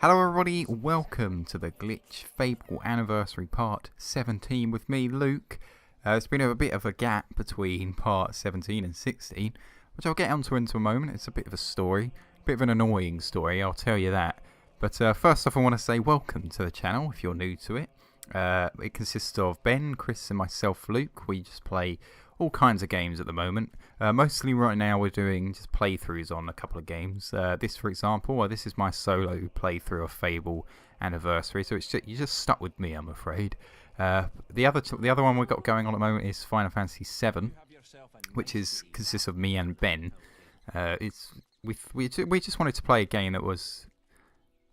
Hello everybody, welcome to the Glitch Fable Anniversary Part 17 with me, Luke. It's been a bit of a gap between Part 17 and 16, which I'll get onto into a moment. It's a bit of a story, a bit of an annoying story, I'll tell you that. But first off, I want to say welcome to the channel if you're new to it. It consists of Ben, Chris and myself, Luke. We just play all kinds of games at the moment. Mostly right now we're doing just playthroughs on a couple of games. This, for example, this is my solo playthrough of Fable Anniversary, so you're just stuck with me, I'm afraid. The other one we've got going on at the moment is Final Fantasy VII, which consists of me and Ben. We just wanted to play a game that was,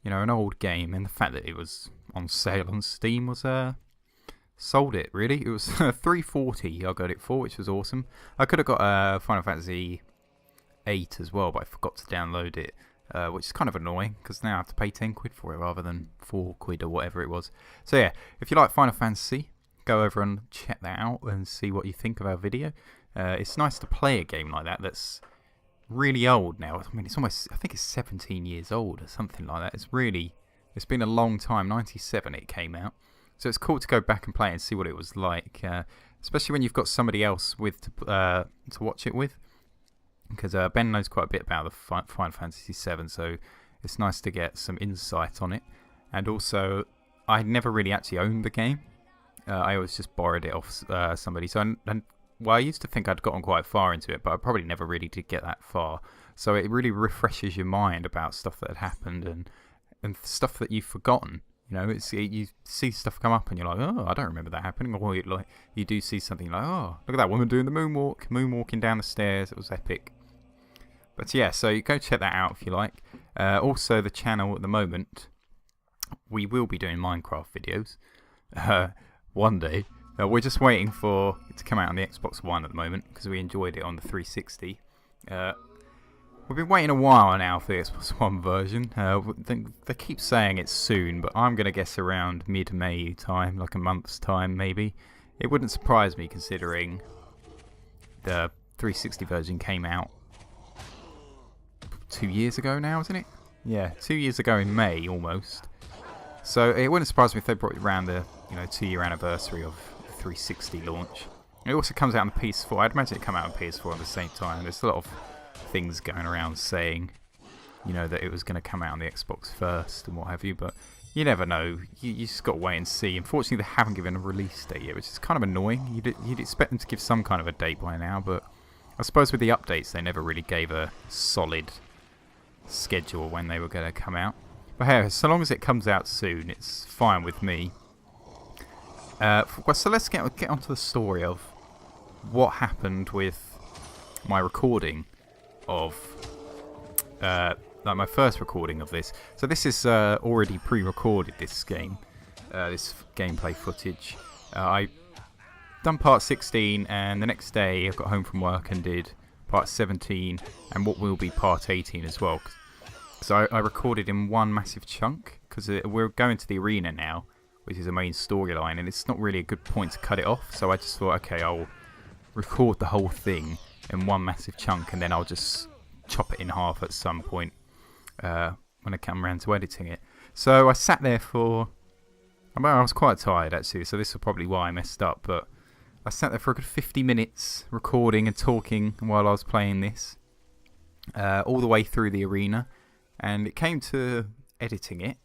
you know, an old game, and the fact that it was on sale on Steam was sold it, really. It was $3.40 I got it for, which was awesome. I could have got Final Fantasy VIII as well, but I forgot to download it, which is kind of annoying, because now I have to pay 10 quid for it rather than 4 quid or whatever it was. So yeah, if you like Final Fantasy, go over and check that out and see what you think of our video. It's nice to play a game like that that's really old now. I mean, it's almost, I think it's 17 years old or something like that. It's been a long time. 97 it came out. So it's cool to go back and play and see what it was like, especially when you've got somebody else with to watch it with. Because Ben knows quite a bit about the Final Fantasy VII, so it's nice to get some insight on it. And also, I never really actually owned the game. I always just borrowed it off somebody. So, well, I used to think I'd gotten quite far into it, but I probably never really did get that far. So it really refreshes your mind about stuff that had happened and stuff that you've forgotten. You know, you see stuff come up and you're like, oh, I don't remember that happening. Or you do see something like, oh, look at that woman doing the moonwalking down the stairs. It was epic. But yeah, so you go check that out if you like. Also, the channel at the moment, we will be doing Minecraft videos one day. We're just waiting for it to come out on the Xbox One at the moment because we enjoyed it on the 360. We've been waiting a while now for the Xbox One version. They keep saying it's soon, but I'm going to guess around mid-May time, like a month's time maybe. It wouldn't surprise me considering the 360 version came out 2 years ago now, isn't it? Yeah, 2 years ago in May almost. So it wouldn't surprise me if they brought it around the 2-year anniversary of the 360 launch. It also comes out on the PS4. I'd imagine it come out on PS4 at the same time. There's a lot of things going around saying, you know, that it was going to come out on the Xbox first and what have you, but you never know. You just got to wait and see. Unfortunately, they haven't given a release date yet, which is kind of annoying. You'd expect them to give some kind of a date by now, but I suppose with the updates, they never really gave a solid schedule when they were going to come out. But hey, so long as it comes out soon, it's fine with me. Well, so let's get onto the story of what happened with my recording of like my first recording of this. So this is already pre-recorded, this game, this gameplay footage. I done part 16 and the next day I got home from work and did part 17 and what will be part 18 as well. So I recorded in one massive chunk because we're going to the arena now, which is a main storyline, and it's not really a good point to cut it off. So I just thought, okay, I'll record the whole thing in one massive chunk and then I'll just chop it in half at some point when I come around to editing it. So I sat there for, I was quite tired actually, so this is probably why I messed up, but I sat there for a good 50 minutes recording and talking while I was playing this, all the way through the arena, and it came to editing it,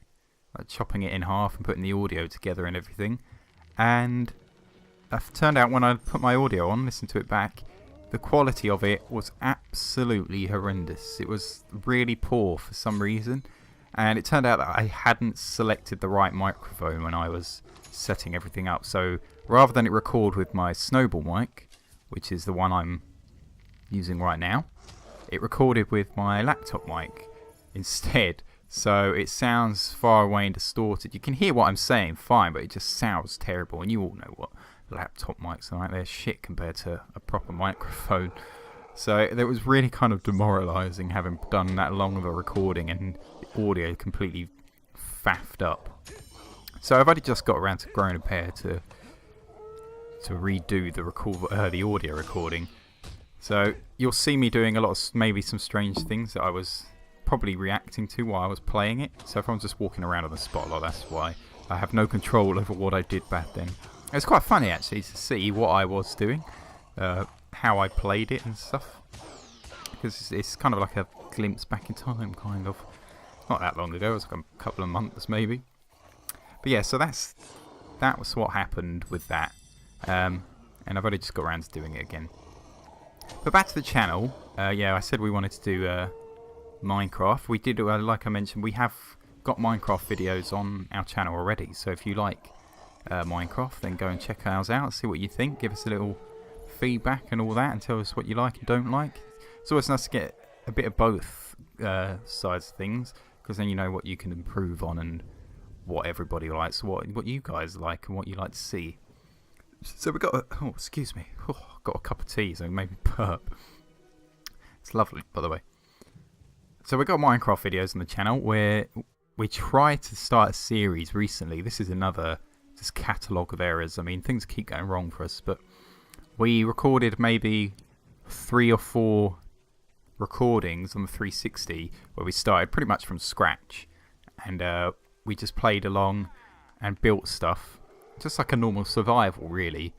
like chopping it in half and putting the audio together and everything, and it turned out when I put my audio on, listened to it back, the quality of it was absolutely horrendous. It was really poor for some reason, and it turned out that I hadn't selected the right microphone when I was setting everything up. So rather than it record with my Snowball mic, which is the one I'm using right now, it recorded with my laptop mic instead. So it sounds far away and distorted. You can hear what I'm saying fine, but it just sounds terrible, and you all know what laptop mics are like. They're shit compared to a proper microphone. So it was really kind of demoralising having done that long of a recording and the audio completely faffed up. So I've only just got around to growing a pair to redo the audio recording. So you'll see me doing a lot of maybe some strange things that I was probably reacting to while I was playing it. So if I'm just walking around on the spot a lot, that's why. I have no control over what I did back then. It's quite funny actually to see what I was doing, how I played it and stuff. Because it's kind of like a glimpse back in time, kind of. Not that long ago, it was like a couple of months maybe. But yeah, so that was what happened with that. And I've only just got around to doing it again. But back to the channel. Yeah, I said we wanted to do Minecraft. We did, like I mentioned, we have got Minecraft videos on our channel already. So if you like Minecraft, then go and check ours out. See what you think. Give us a little feedback and all that, and tell us what you like and don't like. It's always nice to get a bit of both sides of things, because then you know what you can improve on and what everybody likes, what you guys like and what you like to see. So we got oh, excuse me, got a cup of tea, so maybe burp. It's lovely, by the way. So we got Minecraft videos on the channel where we tried to start a series recently. This is another just catalogue of errors. I mean, things keep going wrong for us, but we recorded maybe 3 or 4 recordings on the 360 where we started pretty much from scratch, and we just played along and built stuff, just like a normal survival really.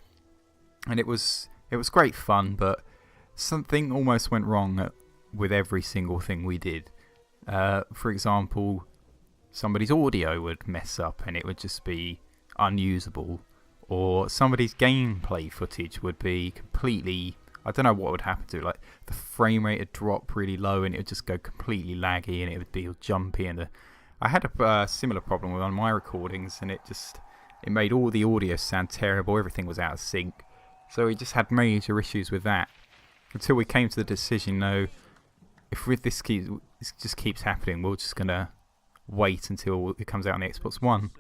And it was great fun, but something almost went wrong with every single thing we did. For example, somebody's audio would mess up and it would just be unusable, or somebody's gameplay footage would be completely, I don't know what would happen to it. Like the frame rate would drop really low and it would just go completely laggy and it would be all jumpy. And I had a similar problem with one of my recordings, and it made all the audio sound terrible. Everything was out of sync. So we just had major issues with that until we came to the decision, no, if this just keeps happening, we're just going to wait until it comes out on the Xbox One.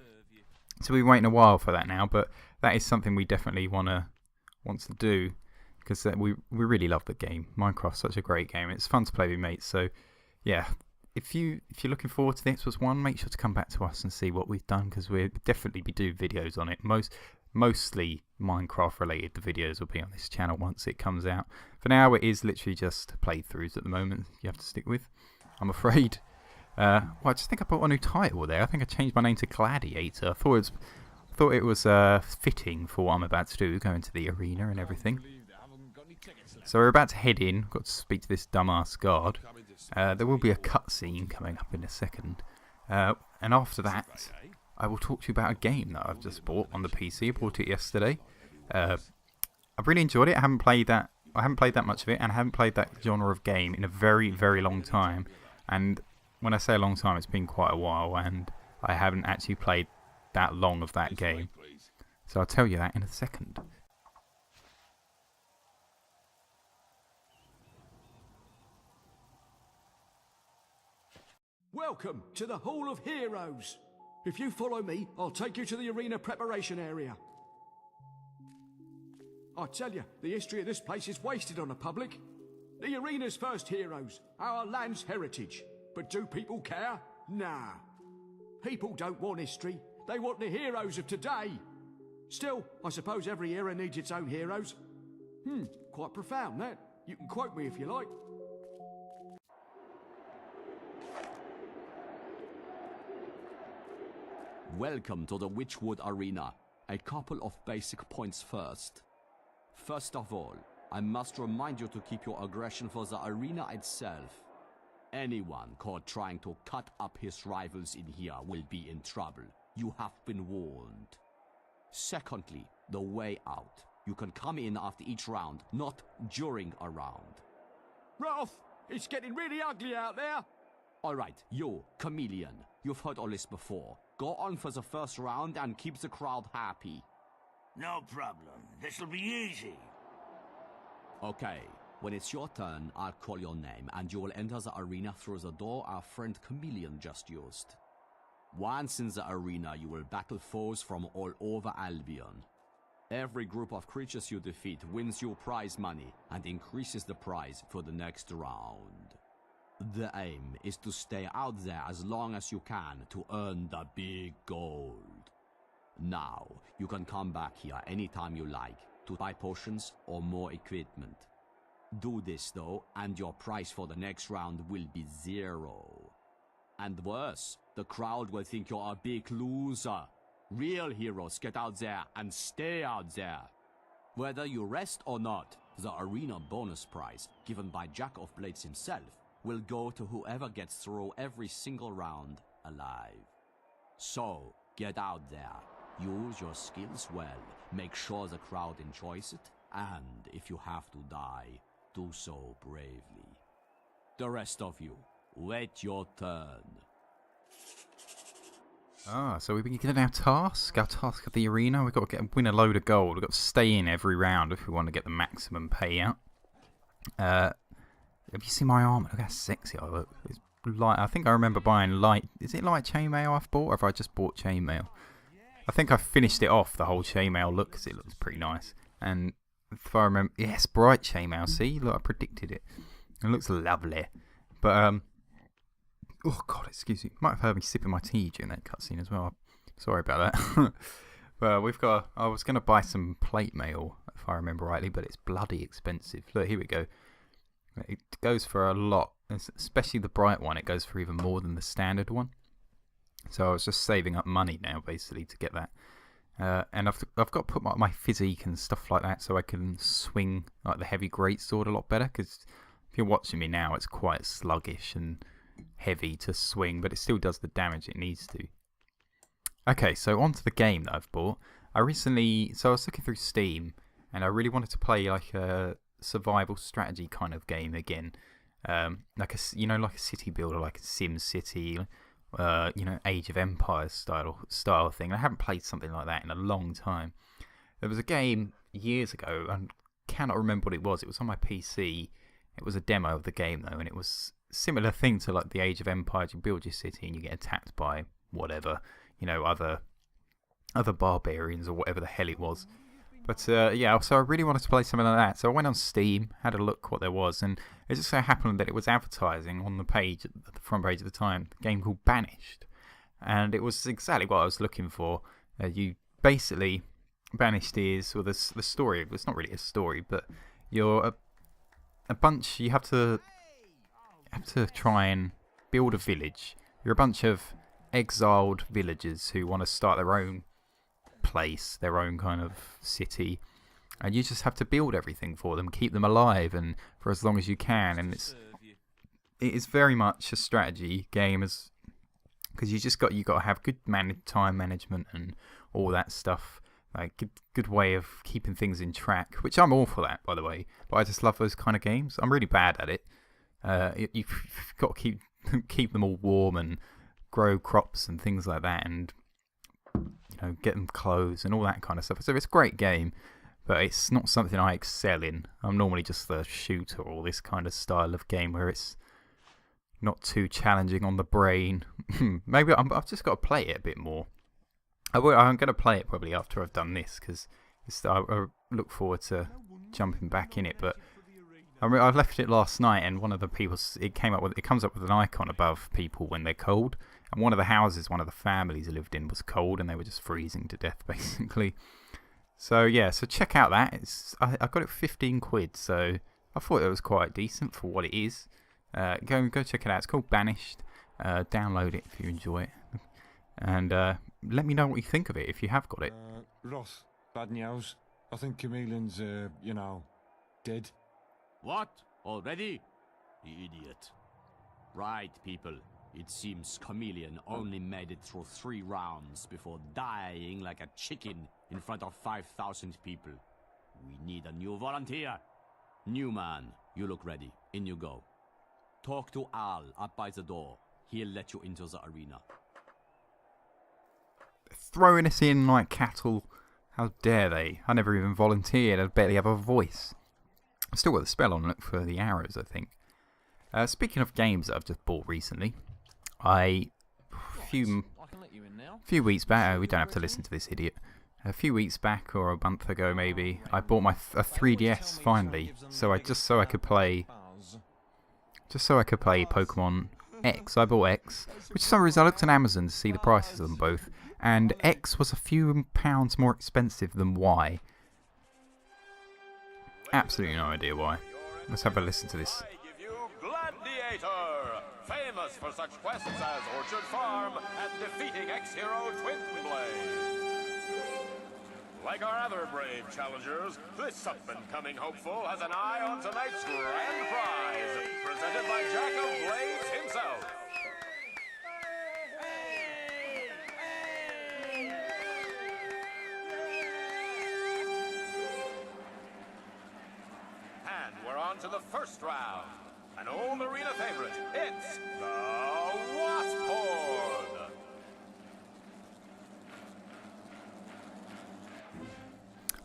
So we're waiting a while for that now, but that is something we definitely want to do, because we really love the game. Minecraft's such a great game. It's fun to play with mates. So yeah, if you're looking forward to the Xbox One, make sure to come back to us and see what we've done, because we'll definitely be doing videos on it. Mostly Minecraft related. The videos will be on this channel once it comes out. For now, it is literally just playthroughs at the moment. You have to stick with, I'm afraid. Well, I just think I put a new title there. I think I changed my name to Gladiator. I thought it was fitting for what I'm about to do, go into the arena and everything. So we're about to head in. Got to speak to this dumbass guard. There will be a cutscene coming up in a second. And after that, I will talk to you about a game that I've just bought on the PC. I bought it yesterday. I've really enjoyed it. I haven't played that much of it, and I haven't played that genre of game in a very, very long time. And when I say a long time, it's been quite a while, and I haven't actually played that long of that game. So I'll tell you that in a second. Welcome to the Hall of Heroes. If you follow me, I'll take you to the arena preparation area. I tell you, the history of this place is wasted on the public. The arena's first heroes, our land's heritage. But do people care? Nah. People don't want history. They want the heroes of today. Still, I suppose every era needs its own heroes. Quite profound, that. You can quote me if you like. Welcome to the Witchwood Arena. A couple of basic points first. First of all, I must remind you to keep your aggression for the arena itself. Anyone caught trying to cut up his rivals in here will be in trouble. You have been warned. Secondly, the way out. You can come in after each round, not during a round. Ralph, it's getting really ugly out there. Alright, you, Chameleon. You've heard all this before. Go on for the first round and keep the crowd happy. No problem. This'll be easy. Okay, when it's your turn, I'll call your name, and you will enter the arena through the door our friend Chameleon just used. Once in the arena, you will battle foes from all over Albion. Every group of creatures you defeat wins you prize money, and increases the prize for the next round. The aim is to stay out there as long as you can to earn the big gold. Now, you can come back here anytime you like, to buy potions or more equipment. Do this though, and your price for the next round will be 0. And worse, the crowd will think you're a big loser. Real heroes get out there and stay out there. Whether you rest or not, the arena bonus prize, given by Jack of Blades himself, will go to whoever gets through every single round alive. So, get out there, use your skills well, make sure the crowd enjoys it, and if you have to die, do so bravely. The rest of you, wait your turn. So we've been given our task of the arena. We've got to win a load of gold. We've got to stay in every round if we want to get the maximum payout. Have you seen my armor? Look how sexy I look. It's light. I think I remember buying light. Is it light chainmail I've bought, or have I just bought chainmail? I think I finished it off, the whole chainmail look, because it looks pretty nice. And if I remember, yes, bright chainmail. See, look, I predicted it. It looks lovely. But oh god, excuse me. Might have heard me sipping my tea during that cutscene as well. Sorry about that. But we've got. I was going to buy some plate mail, if I remember rightly, but it's bloody expensive. Look, here we go. It goes for a lot, especially the bright one. It goes for even more than the standard one. So I was just saving up money now, basically, to get that. And I've got to put my physique and stuff like that, so I can swing like the heavy greatsword a lot better. Because if you're watching me now, it's quite sluggish and heavy to swing, but it still does the damage it needs to. Okay, so on to the game that I've bought. I was looking through Steam, and I really wanted to play like a survival strategy kind of game again, like a city builder, like a Sim City, Age of Empires style thing. I haven't played something like that in a long time. There was a game years ago, I cannot remember what it was. It was on my PC. It was a demo of the game though, and it was similar thing to like the Age of Empires. You build your city and you get attacked by whatever, other barbarians or whatever the hell it was. But so I really wanted to play something like that. So I went on Steam, had a look what there was, and it just so happened that it was advertising on the page, at the front page at the time, a game called Banished. And it was exactly what I was looking for. You basically, Banished is, well, the story, it's not really a story, but you're a bunch, you have to try and build a village. You're a bunch of exiled villagers who want to start their own place, their own kind of city, and you just have to build everything for them, keep them alive, and for as long as you can. And it is very much a strategy game, because you got to have good time management and all that stuff. Like good way of keeping things in track, which I'm all for that, by the way. But I just love those kind of games. I'm really bad at it. You've got to keep them all warm and grow crops and things like that, and get them clothes and all that kind of stuff. So it's a great game, but it's not something I excel in. I'm normally just the shooter or this kind of style of game where it's not too challenging on the brain. Maybe I've just got to play it a bit more. I'm going to play it probably after I've done this, because I look forward to jumping back in it. But I left it last night, and one of the people, it comes up with an icon above people when they're cold. And one of the houses, one of the families lived in was cold, and they were just freezing to death, basically. So so check out that. I got it for 15 quid, so I thought it was quite decent for what it is. Go check it out. It's called Banished. Download it if you enjoy it, and let me know what you think of it if you have got it. Ross, bad news. I think Chameleon's, dead. What? Already? You idiot. Right, people. It seems Chameleon only made it through 3 rounds before dying like a chicken in front of 5,000 people. We need a new volunteer. New man, you look ready. In you go. Talk to Al up by the door. He'll let you into the arena. Throwing us in like cattle. How dare they? I never even volunteered. I barely have a voice. I've still got the spell on. Look for the arrows, I think. Speaking of games that I've just bought recently, a few weeks back, we don't have to listen to this idiot. A few weeks back, or a month ago maybe, I bought a 3DS finally, so I could play Pokemon X. I bought X, which for some reason I looked on Amazon to see the prices of them both, and X was a few pounds more expensive than Y. Absolutely no idea why. Let's have a listen to this. I give you Gladiator, famous for such quests as Orchard Farm and defeating ex-hero Twinblade. Like our other brave challengers, this up-and-coming hopeful has an eye on tonight's grand prize, presented by Jack of Blades himself. And we're on to the first round. An old arena favorite. It's the Wasp Horde.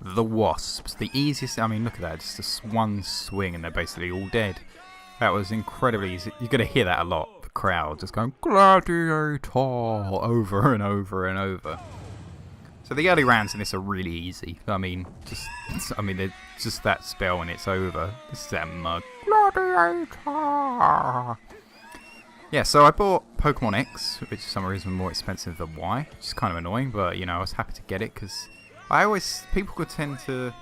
The Wasps. The easiest... I mean, look at that. Just one swing and they're basically all dead. That was incredibly easy. You're going to hear that a lot. The crowd just going, Gladiator, over and over and over. So the early rounds in this are really easy. I mean, they're just that spell and it's over. This is that mug. Gladiator. Yeah, so I bought Pokemon X, which for some reason more expensive than Y, which is kind of annoying, but you know, I was happy to get it because people could tend to,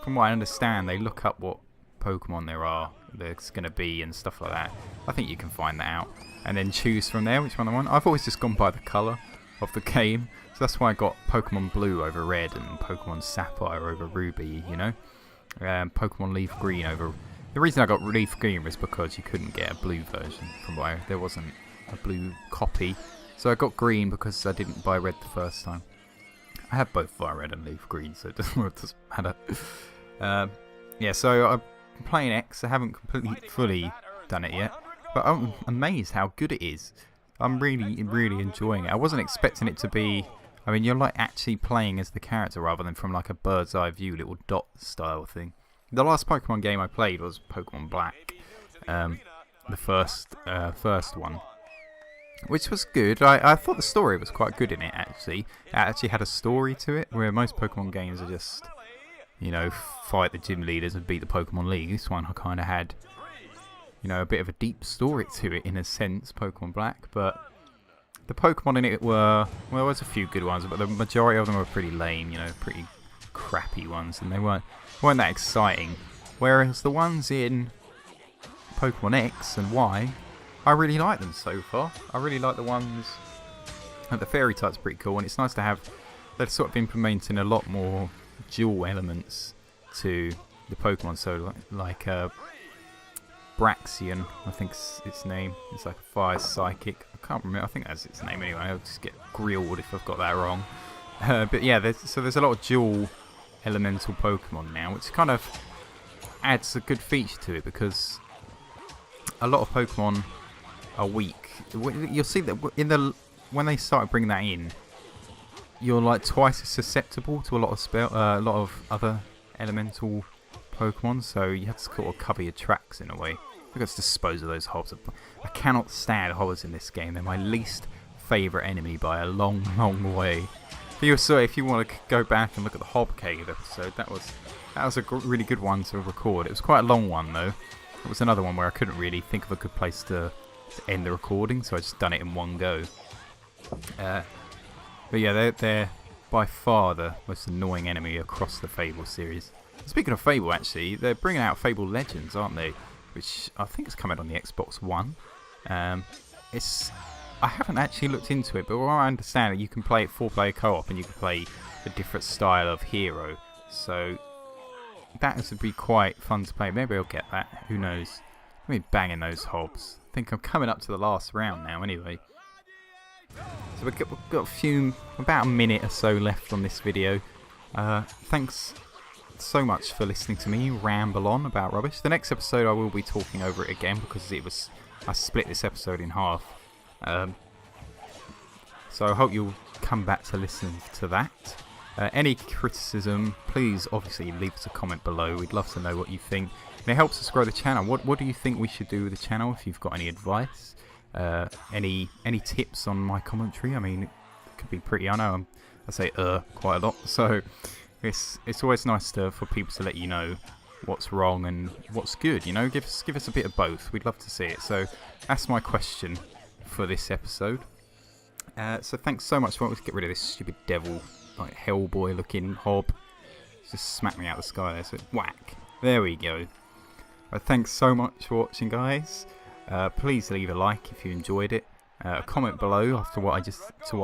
from what I understand, they look up what Pokemon there's going to be and stuff like that. I think you can find that out and then choose from there which one I want. I've always just gone by the colour of the game, so that's why I got Pokemon Blue over Red and Pokemon Sapphire over Ruby, you know, Pokemon Leaf Green over... The reason I got Leaf Green was because you couldn't get a blue version from where there wasn't a blue copy, so I got Green because I didn't buy Red the first time. I have both Fire Red and Leaf Green, so it doesn't matter. Yeah, so I'm playing X. I haven't fully done it yet, but I'm amazed how good it is. I'm really, really enjoying it. I wasn't expecting it to be... I mean, you're like actually playing as the character rather than from like a bird's eye view, little dot style thing. The last Pokemon game I played was Pokemon Black, the first one, which was good. I thought the story was quite good in it, actually. It actually had a story to it, where most Pokemon games are just, you know, fight the gym leaders and beat the Pokemon League. This one kind of had, you know, a bit of a deep story to it in a sense, Pokemon Black, but the Pokemon in it were, well, there was a few good ones, but the majority of them were pretty lame, you know, pretty crappy ones, and they weren't that exciting. Whereas the ones in Pokemon X and Y, I really like them so far. I really like the ones... the fairy type's pretty cool, and it's nice to have... They're sort of implementing a lot more dual elements to the Pokemon. So like Braxian, I think's its name. It's like a fire psychic. I can't remember. I think that's its name anyway. I'll just get grilled if I've got that wrong. But yeah, there's a lot of dual elemental Pokemon now, which kind of adds a good feature to it because a lot of Pokemon are weak. You'll see that when they started bringing that in, you're like twice as susceptible to a lot of other elemental Pokemon, so you have to sort of cover your tracks in a way. Let's dispose of those hobs. I cannot stand hobs in this game. They're my least favourite enemy by a long, long way. If you want to go back and look at the Hob Cave episode, that was a really good one to record. It was quite a long one though. It was another one where I couldn't really think of a good place to end the recording, so I just done it in one go. But yeah, they're by far the most annoying enemy across the Fable series. Speaking of Fable, actually, they're bringing out Fable Legends, aren't they? Which I think is coming on the Xbox One. I haven't actually looked into it, but what I understand, you can play it 4-player co-op and you can play a different style of hero. So that would be quite fun to play. Maybe I'll get that. Who knows? Let me bang in those hobs. I think I'm coming up to the last round now anyway. So we've got about a minute or so left on this video. Thanks so much for listening to me ramble on about rubbish. The next episode I will be talking over it again because I split this episode in half. So I hope you'll come back to listen to that. Any criticism, please obviously leave us a comment below. We'd love to know what you think. And it helps us grow the channel. What do you think we should do with the channel? If you've got any advice, any tips on my commentary? I mean, it could be pretty. I know I say quite a lot, so it's always nice for people to let you know what's wrong and what's good. You know, give us a bit of both. We'd love to see it. So that's my question for this episode. So thanks so much. Let's get rid of this stupid devil, like Hellboy looking hob. Just smack me out of the sky there. So whack. There we go. Thanks so much for watching, guys. Please leave a like if you enjoyed it. A comment below after what I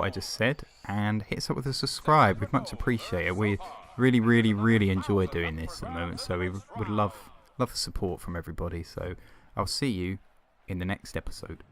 just said, and hit us up with a subscribe. We'd much appreciate it. We really enjoy doing this at the moment, so we would love the support from everybody. So I'll see you in the next episode.